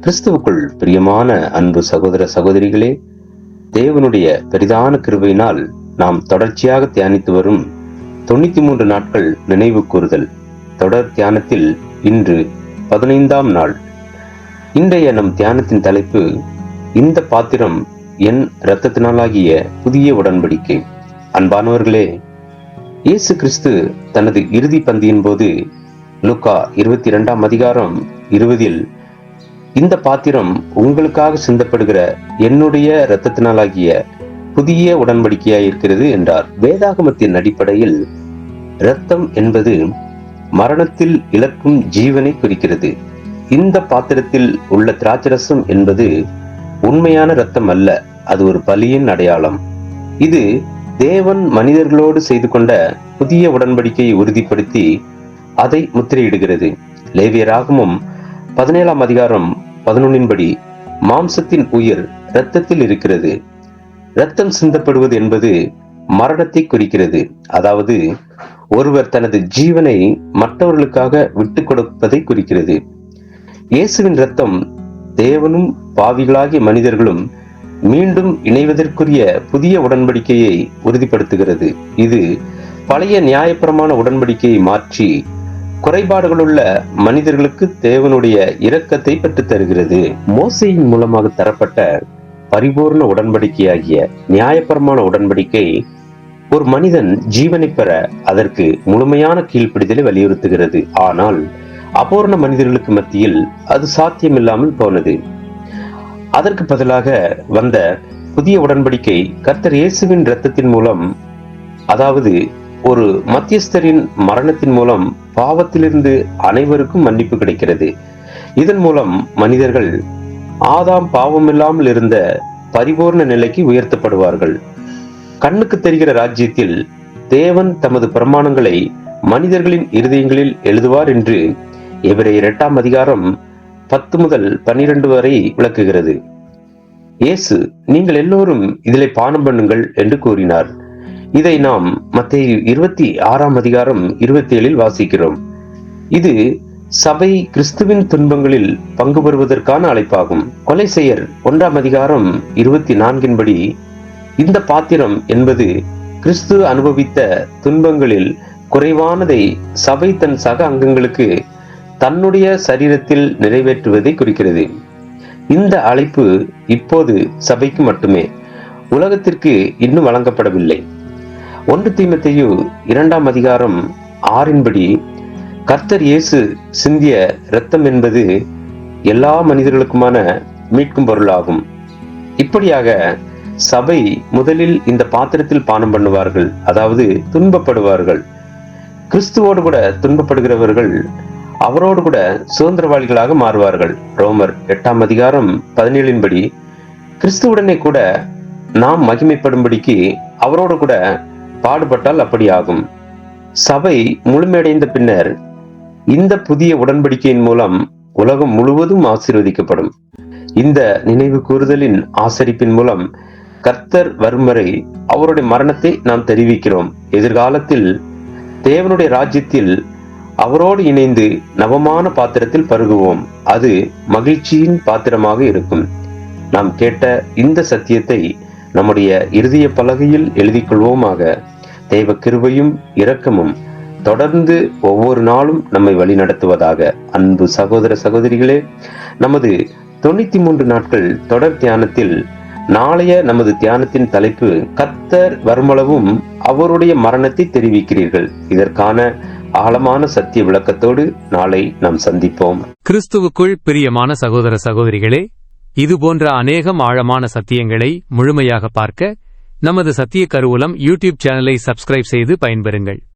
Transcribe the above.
கிறிஸ்துவுக்குள் பிரியமான அன்பு சகோதர சகோதரிகளே, தேவனுடைய பெரிதான கிருபையினால் நாம் தொடர்ச்சியாக தியானித்து வரும் 93 நாட்கள் நினைவு கூறுதல் தொடர் தியானத்தில் இன்று 15ஆம் நாள். இன்றைய நம் தியானத்தின் தலைப்பு, இந்த பாத்திரம் என் இரத்தத்தினாலாகிய புதிய உடன்படிக்கை. அன்பானவர்களே, இயேசு கிறிஸ்து தனது இறுதி பந்தியின் போது லூக்கா 22ஆம் அதிகாரம் 20 இந்த பாத்திரம் உங்களுக்காக சிந்தப்படுகிற என்னுடைய இரத்தத்தினாலாகிய புதிய உடன்படிக்கையாய் இருக்கிறது என்றார். வேதாகமத்தின் அடிப்படையில் இரத்தம் என்பது மரணத்தில் இழக்கும் ஜீவனை குறிக்கிறது. இந்த பாத்திரத்தில் உள்ள திராட்சரசம் என்பது உண்மையான இரத்தம் அல்ல, அது ஒரு பலியின் அடையாளம். இது தேவன் மனிதர்களோடு செய்து கொண்ட புதிய உடன்படிக்கையை உறுதிப்படுத்தி அதை முத்திரையிடுகிறது. லேவியராகமம் 17ஆம் அதிகாரம் 11 மாம்சத்தின் உயிர் இரத்தத்தில் இருக்கிறது. இரத்தம் சிந்தப்படுவது என்பது மரணத்தை குறிக்கிறது. அதாவது ஒருவர் தனது ஜீவனை மற்றவர்களுக்காக விட்டுக் கொடுப்பதை குறிக்கிறது. இயேசுவின் இரத்தம் தேவனும் பாவிகளாகிய மனிதர்களும் மீண்டும் இணைவதற்குரிய புதிய உடன்படிக்கையை உறுதிப்படுத்துகிறது. இது பழைய நியாயப்பிரமாண உடன்படிக்கையை மாற்றி குறைபாடுகளுள்ள மனிதர்களுக்கு தேவனுடைய இரக்கத்தை பெற்றுத் தருகிறது. மோசேயின் மூலமாக தரப்பட்ட பரிபூர்ண உடன்படிக்கையாகிய நியாயப்பிரமாண உடன்படிக்கை ஒரு மனிதன் ஜீவனை பெற அதற்கு முழுமையான கீழ்ப்படிதலை வலியுறுத்துகிறது. ஆனால் அபூர்ண மனிதர்களுக்கு மத்தியில் அது சாத்தியமில்லாமல் போனது. அதற்கு பதிலாக வந்த புதிய உடன்படிக்கை கர்த்தர் இயேசுவின் இரத்தத்தின் மூலம், அதாவது ஒரு மத்தியஸ்தரின் மரணத்தின் மூலம் பாவத்திலிருந்து அனைவருக்கும் மன்னிப்பு கிடைக்கிறது. இதன் மூலம் மனிதர்கள் ஆதாம் பாவமில்லாமல் இருந்த பரிபூர்ண நிலைக்கு உயர்த்தப்படுவார்கள். கண்ணுக்கு தெரிகிற ராஜ்யத்தில் தேவன் தமது பிரமாணங்களை மனிதர்களின் இருதயங்களில் எழுதுவார் என்று எபிரேயர் 8ஆம் அதிகாரம் 10 முதல் 12 வரை விளக்குகிறது. இயேசு, நீங்கள் எல்லோரும் இதிலே பானம் பண்ணுங்கள் என்று கூறினார். இதை நாம் மத்தேயு 26ஆம் அதிகாரம் 27 வாசிக்கிறோம். இது சபை கிறிஸ்துவின் துன்பங்களில் பங்கு பெறுவதற்கான அழைப்பாகும். கொலைசெயர் 1ஆம் அதிகாரம் 24 இந்த பாத்திரம் என்பது கிறிஸ்து அனுபவித்த துன்பங்களில் குறைவானதை சபை தன் சக அங்கங்களுக்கு தன்னுடைய சரீரத்தில் நிறைவேற்றுவதை குறிக்கிறது. இந்த அழைப்பு இப்போது சபைக்கு மட்டுமே, உலகத்திற்கு இன்னும் வழங்கப்படவில்லை. 1 தீமோத்தேயு 2ஆம் அதிகாரம் 6 கர்த்தர் இயேசு சிந்திய இரத்தம் என்பது எல்லா மனிதர்களுக்குமான மீட்கும் பொருளாகும். இப்படியாக சபை முதலில் இந்த பாத்திரத்தில் பானம் பண்ணுவார்கள், அதாவது துன்பப்படுவார்கள். கிறிஸ்துவோடு கூட துன்பப்படுகிறவர்கள் அவரோடு கூட சுதந்திரவாளிகளாக மாறுவார்கள். ரோமர் 8ஆம் அதிகாரம் 17 கிறிஸ்துவுடனே கூட நாம் மகிமைப்படும்படிக்கு அவரோடு கூட பாடுபட்டால் அப்படி ஆகும். சபை முழுமையடைந்த பின்னர் இந்த புதிய உடன்படிக்கையின் மூலம் உலகம் முழுவதும் ஆசீர்வதிக்கப்படும். இந்த நினைவு கூறுதலின் ஆசரிப்பின் மூலம் கர்த்தர் வரும் வரை அவருடைய மரணத்தை நாம் தெரிவிக்கிறோம். எதிர்காலத்தில் தேவனுடைய ராஜ்யத்தில் அவரோடு இணைந்து நவமான பாத்திரத்தில் பருகுவோம். அது மகிழ்ச்சியின் பாத்திரமாக இருக்கும். நாம் கேட்ட இந்த சத்தியத்தை நம்முடைய இருதய பலகையில் எழுதிக் கொள்வோமாக. தேவ கிருபையும் இரக்கமும் தொடர்ந்து ஒவ்வொரு நாளும் நம்மை வழி நடத்துவதாக. அன்பு சகோதர சகோதரிகளே, நமது 93 நாட்கள் தொடர் தியானத்தில் நாளைய நமது தியானத்தின் தலைப்பு, கர்த்தர் வருமளவும் அவருடைய மரணத்தை தெரிவிக்கிறீர்கள். இதற்கான ஆழமான சத்திய விளக்கத்தோடு நாளை நாம் சந்திப்போம். கிறிஸ்துவுக்குள் பிரியமான சகோதர சகோதரிகளே, இதுபோன்ற அநேகம் ஆழமான சத்தியங்களை முழுமையாக பார்க்க நமது சத்திய கருவூலம் யூடியூப் சேனலை சப்ஸ்கிரைப் செய்து பயன்பெறுங்கள்.